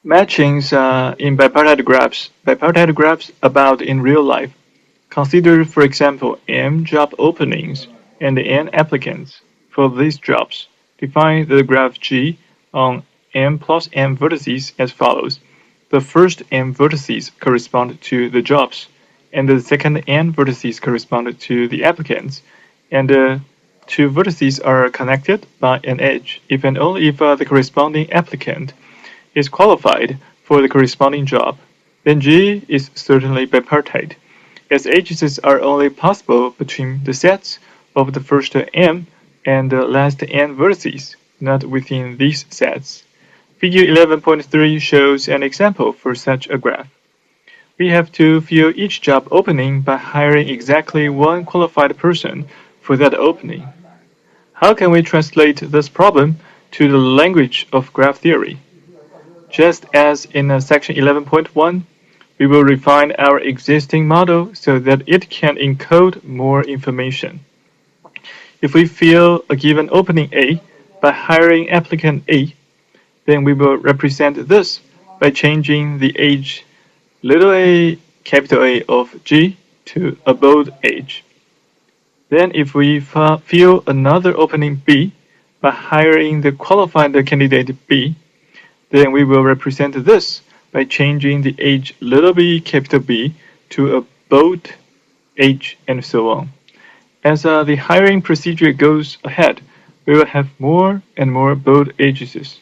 Matchings in bipartite graphs. Bipartite graphs about in real life. Consider, for example, M job openings and N applicants for these jobs. Define the graph G on M plus M vertices as follows. The first M vertices correspond to the jobs, and the second N vertices correspond to the applicants, and the two vertices are connected by an edge if and only if the corresponding applicant is qualified for the corresponding job. Then G is certainly bipartite, as edges are only possible between the sets of the first M and the last N vertices, not within these sets. Figure 11.3 shows an example for such a graph. We have to fill each job opening by hiring exactly one qualified person for that opening. How can we translate this problem to the language of graph theory? Just as in section 11.1, we will refine our existing model so that it can encode more information. If we fill a given opening A by hiring applicant A, then we will represent this by changing the age little a capital A of G to a bold H. Then if we fill another opening B by hiring the qualified candidate B, then we will represent this by changing the age little b capital B to a bold H and so on. As the hiring procedure goes ahead, we will have more and more bold H's.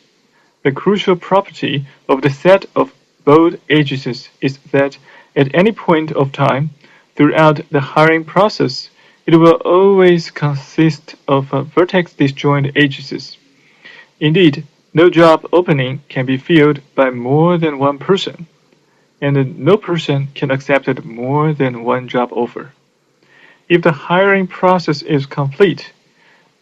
The crucial property of the set of bold H's is that at any point of time throughout the hiring process, it will always consist of vertex disjoint H's. Indeed, no job opening can be filled by more than one person, and no person can accept more than one job offer. If the hiring process is complete,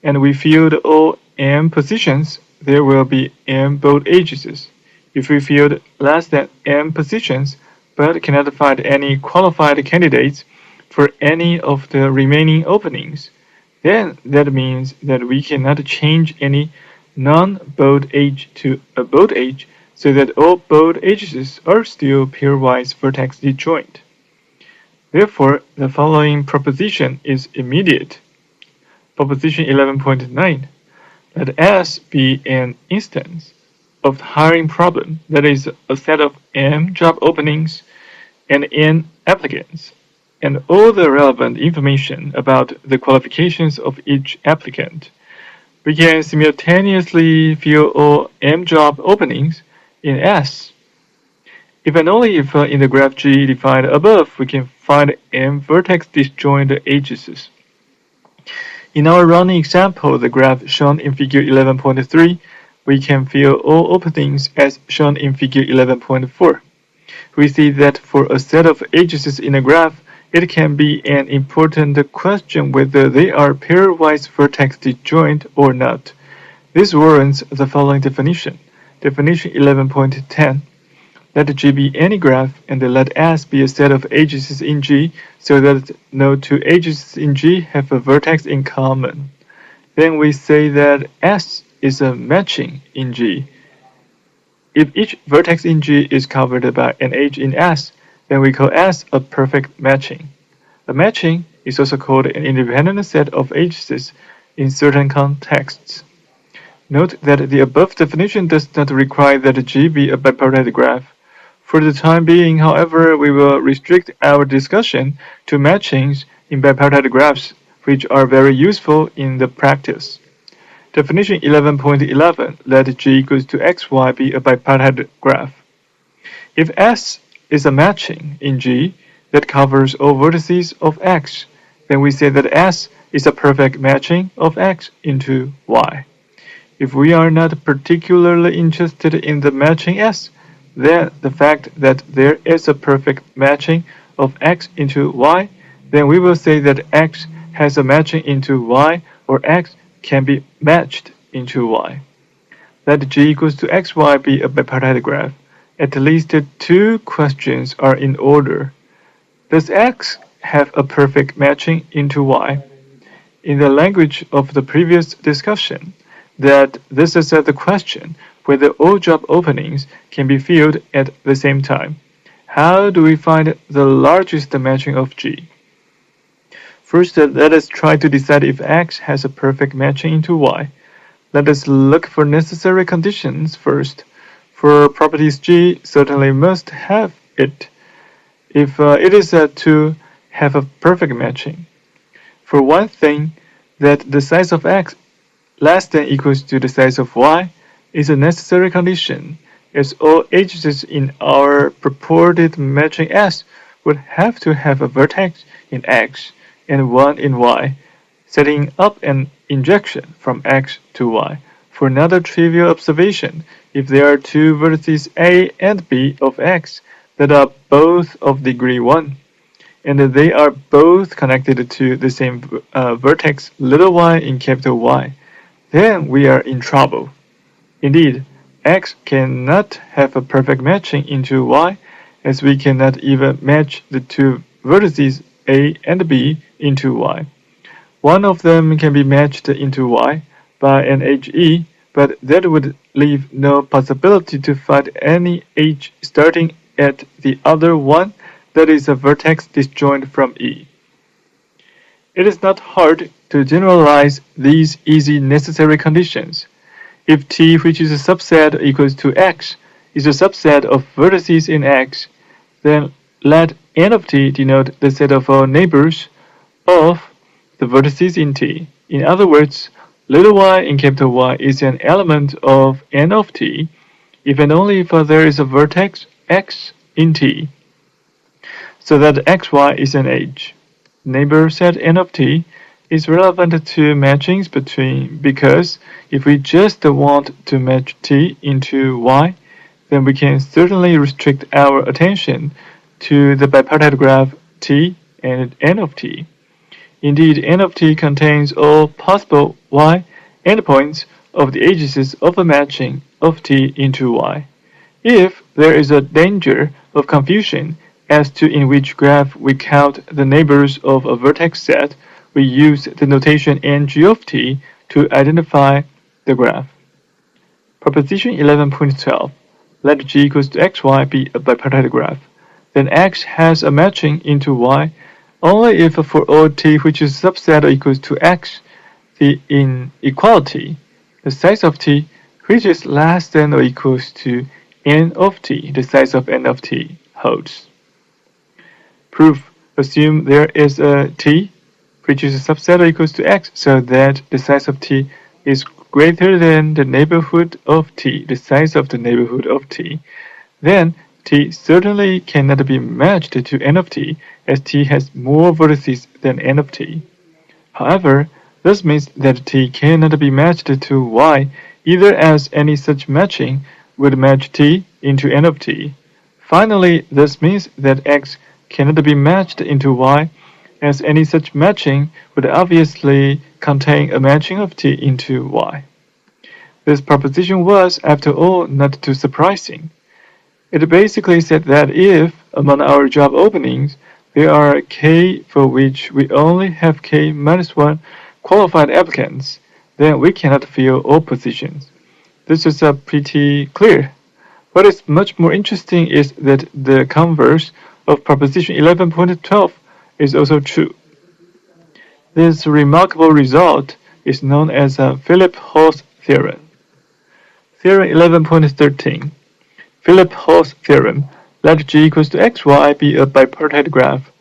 and we filled all M positions, there will be M bold H's. If we filled less than M positions, but cannot find any qualified candidates for any of the remaining openings, then that means that we cannot change any non-bold H to a bold H so that all bold H's are still pairwise vertex disjoint. Therefore, the following proposition is immediate. Proposition 11.9. Let S be an instance of the hiring problem, that is, a set of M job openings and N applicants, and all the relevant information about the qualifications of each applicant. We can simultaneously fill all M job openings in S. If and only if in the graph G defined above we can find M vertex disjoint H's. In our running example, the graph shown in figure 11.3, we can fill all openings as shown in figure 11.4. We see that for a set of H's in a graph, it can be an important question whether they are pairwise vertex disjoint or not. This warrants the following definition. Definition 11.10. Let G be any graph and let S be a set of H's in G so that no two H's in G have a vertex in common. Then we say that S is a matching in G. If each vertex in G is covered by an H in S, then we call S a perfect matching. A matching is also called an independent set of H's in certain contexts. Note that the above definition does not require that G be a bipartite graph. For the time being, however, we will restrict our discussion to matchings in bipartite graphs, which are very useful in the practice. Definition 11.11, let G equals to xy be a bipartite graph. If S is a matching in G that covers all vertices of X, then we say that S is a perfect matching of X into Y. If we are not particularly interested in the matching S, then the fact that there is a perfect matching of X into Y, then we will say that X has a matching into Y or X can be matched into Y. Let G equals to xy be a bipartite graph. At least two questions are in order. Does X have a perfect matching into Y? In the language of the previous discussion, that this is the question whether all job openings can be filled at the same time. How do we find the largest matching of G? First, let us try to decide if X has a perfect matching into Y. Let us look for necessary conditions first. For properties G certainly must have it if it is to have a perfect matching. For one thing, that the size of X less than equals to the size of Y is a necessary condition, as all edges in our purported matching S would have to have a vertex in X and one in Y, setting up an injection from X to Y. For another trivial observation, if there are two vertices A and B of X that are both of degree 1, and they are both connected to the same vertex little y in capital Y, then we are in trouble. Indeed, X cannot have a perfect matching into Y, as we cannot even match the two vertices A and B into Y. One of them can be matched into Y by an edge E, but that would leave no possibility to find any edge starting at the other one that is a vertex disjoint from E. It is not hard to generalize these easy necessary conditions. If T, which is a subset equals to X, is a subset of vertices in X, then let N of T denote the set of all neighbors of the vertices in T. In other words, little y in capital Y is an element of N of T if and only if there is a vertex X in T, so that xy is an edge. Neighbor set N of T is relevant to matchings between because if we just want to match T into Y, then we can certainly restrict our attention to the bipartite graph T and N of T. Indeed, N of T contains all possible Y endpoints of the edges of a matching of T into Y. If there is a danger of confusion as to in which graph we count the neighbors of a vertex set, we use the notation ng of T to identify the graph. Proposition 11.12. Let G equals to xy be a bipartite graph. Then X has a matching into Y only if for all T which is subset equals to X, the inequality, the size of T, which is less than or equals to N of T, the size of N of T, holds. Proof. Assume there is a T which is a subset or equals to X so that the size of T is greater than the neighborhood of T, the size of the neighborhood of T. Then T certainly cannot be matched to N of T as T has more vertices than N of T. However, this means that T cannot be matched to Y either as any such matching would match T into N of T. Finally, this means that X cannot be matched into Y as any such matching would obviously contain a matching of T into Y. This proposition was, after all, not too surprising. It basically said that if, among our job openings, there are K for which we only have K minus 1 qualified applicants, then we cannot fill all positions. This is pretty clear. What is much more interesting is that the converse of proposition 11.12 is also true. This remarkable result is known as Philip-Hall's theorem. Theorem 11.13. Philip-Hall's theorem. Let G equals to xy be a bipartite graph.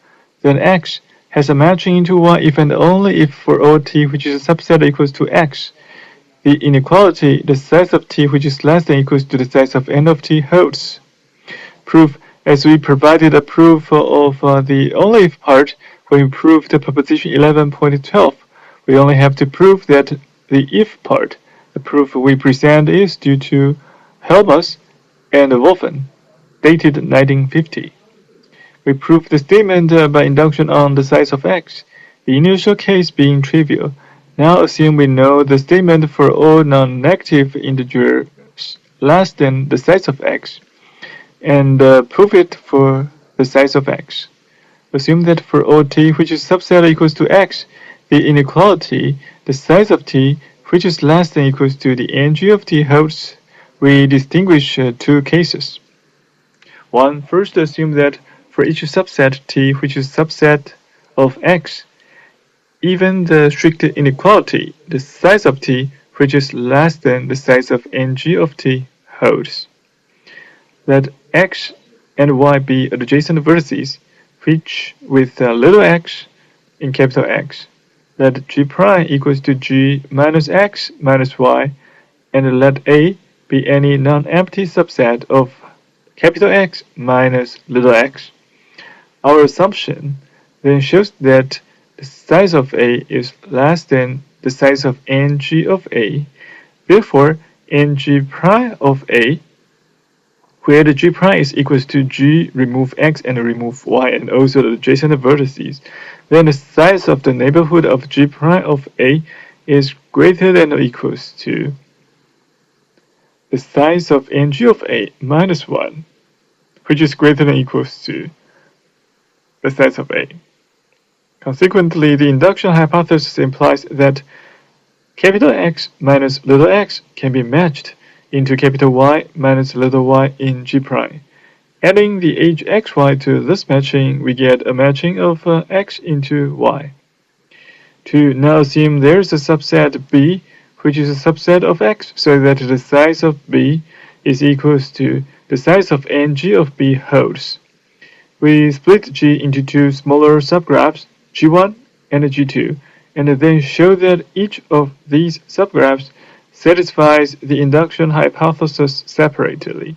Then X has a matching into Y if and only if for all T which is a subset equals to X. The inequality, the size of T which is less than equals to the size of N of T holds. Proof. As we provided a proof of the only if part when we proved the proposition 11.12, we only have to prove that the if part. The proof we present is due to Helmholtz and Wolfen, dated 1950. We prove the statement by induction on the size of X, the initial case being trivial. Now assume we know the statement for all non-negative integers less than the size of X, and prove it for the size of X. Assume that for all T which is subset equals to X, the inequality, the size of T which is less than or equals to the ng of t holds, we distinguish two cases. One, first assume that for each subset T which is subset of X, even the strict inequality, the size of T which is less than the size of ng of T holds. Let X and Y be adjacent vertices which with little x in capital X. Let G prime equals to G minus X minus Y, and let A be any non-empty subset of capital X minus little x. Our assumption then shows that the size of A is less than the size of ng of A. Therefore, ng prime of A, where the G prime is equals to G remove X and remove Y and also the adjacent vertices, then the size of the neighborhood of G prime of A is greater than or equals to the size of ng of A minus 1, which is greater than or equals to the size of A. Consequently, the induction hypothesis implies that capital X minus little x can be matched into capital Y minus little y in G prime. Adding the age xy to this matching, we get a matching of x into y. To now assume there is a subset B, which is a subset of X, so that the size of B is equals to the size of ng of B holds. We split G into two smaller subgraphs, G1 and G2, and then show that each of these subgraphs satisfies the induction hypothesis separately.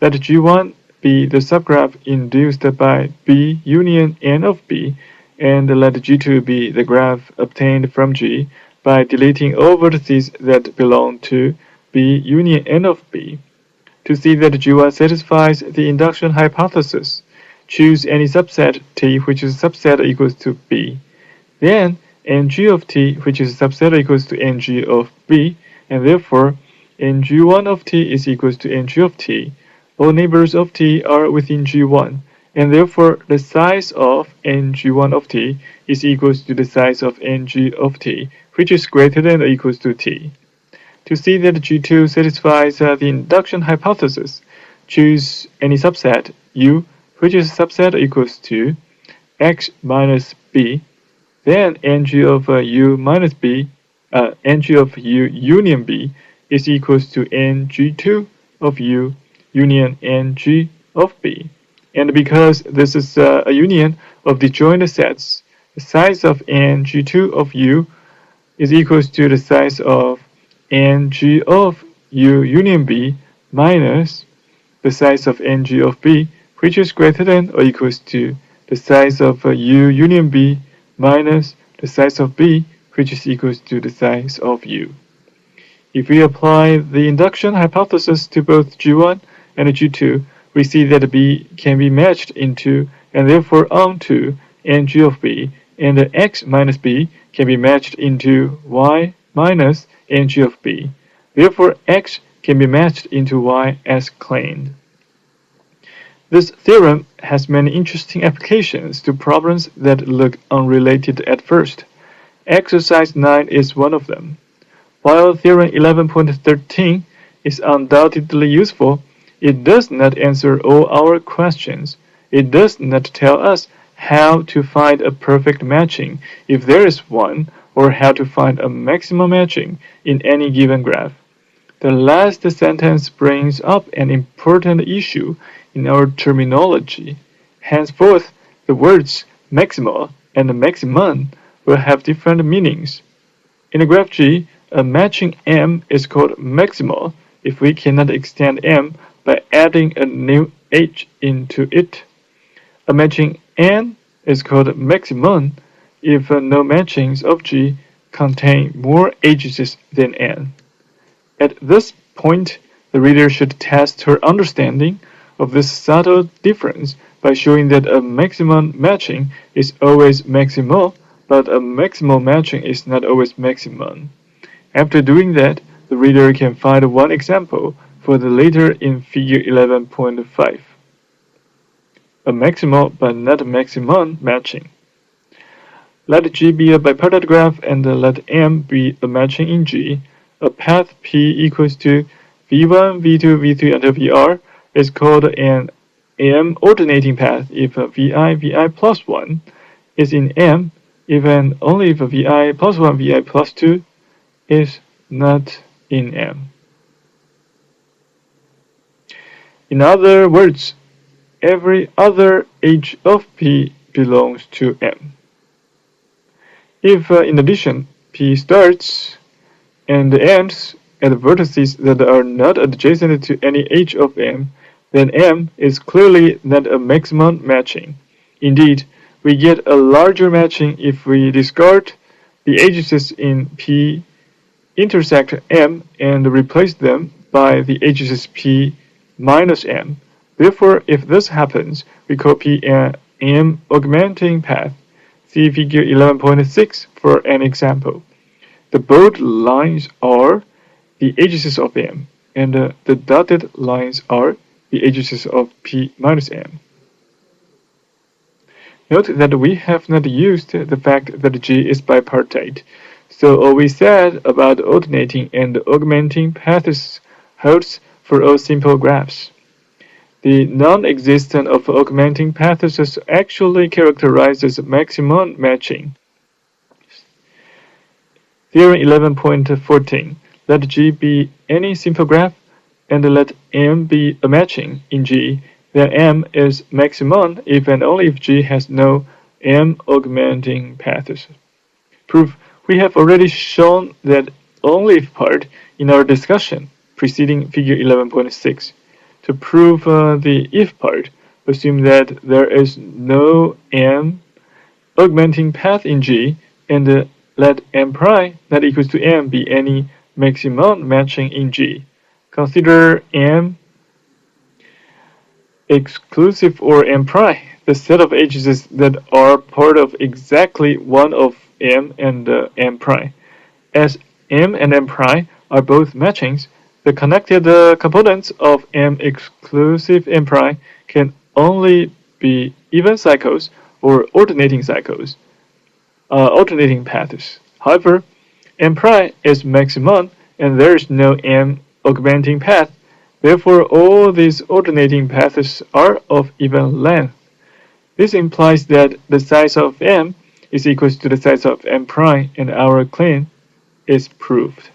Let G1 be the subgraph induced by B union N of B, and let G2 be the graph obtained from G by deleting all vertices that belong to B union N of B. To see that G1 satisfies the induction hypothesis, choose any subset T which is a subset equals to B. Then ng of T which is a subset equals to ng of B, and therefore ng1 of T is equals to ng of T. All neighbors of T are within G1, and therefore the size of ng1 of T is equals to the size of ng of T, which is greater than or equals to T. To see that G2 satisfies the induction hypothesis, choose any subset U, which is a subset equals to X minus B. Then ng of U minus B, ng of U union B is equals to ng2 of U union ng of B. And because this is a union of disjoint sets, the size of ng2 of U is equals to the size of ng of U union B minus the size of ng of B, which is greater than or equals to the size of U union B minus the size of B, which is equals to the size of U. If we apply the induction hypothesis to both G1 and G2, we see that B can be matched into and therefore onto ng of B, and X minus B can be matched into Y minus ng of B. Therefore, X can be matched into Y as claimed. This theorem has many interesting applications to problems that look unrelated at first. Exercise 9 is one of them. While Theorem 11.13 is undoubtedly useful, it does not answer all our questions. It does not tell us how to find a perfect matching if there is one, or how to find a maximum matching in any given graph. The last sentence brings up an important issue in our terminology. Henceforth, the words maximal and maximum will have different meanings. In a graph G, a matching M is called maximal if we cannot extend M by adding a new H into it. A matching N is called maximum if no matchings of G contain more H's than N. At this point, the reader should test her understanding of this subtle difference by showing that a maximum matching is always maximal, but a maximal matching is not always maximum. After doing that, the reader can find one example for the later in figure 11.5. A maximal but not maximum matching. Let G be a bipartite graph and let M be a matching in G. A path P equals to V1, V2, V3 until Vr is called an M alternating path if Vi plus 1 is in M, if and only if Vi plus 1, Vi plus 2 is not in M. In other words, every other edge of P belongs to M. If, in addition, P starts and ends at vertices that are not adjacent to any edge of M, then M is clearly not a maximum matching. Indeed, we get a larger matching if we discard the edges in P intersect M and replace them by the edges P minus M. Therefore, if this happens, we call P an M augmenting path. See figure 11.6 for an example. The bold lines are the edges of M, and the dotted lines are the edges of P minus M. Note that we have not used the fact that G is bipartite, so all we said about alternating and augmenting paths holds for all simple graphs. The non-existence of augmenting paths actually characterizes maximum matching. Theorem 11.14. Let G be any simple graph and let M be a matching in G. Then M is maximum if and only if G has no M augmenting paths. Proof: we have already shown that only if part in our discussion preceding figure 11.6. To prove the if part, assume that there is no M augmenting path in G and let M prime not equals to M be any maximum matching in G. Consider M exclusive or M prime, the set of edges that are part of exactly one of M and M prime. As M and M prime are both matchings, the connected components of M exclusive M prime can only be even cycles or alternating cycles, alternating paths. However, M prime is maximum and there is no M augmenting path. Therefore, all these alternating paths are of even length. This implies that the size of M is equal to the size of M prime, and our claim is proved.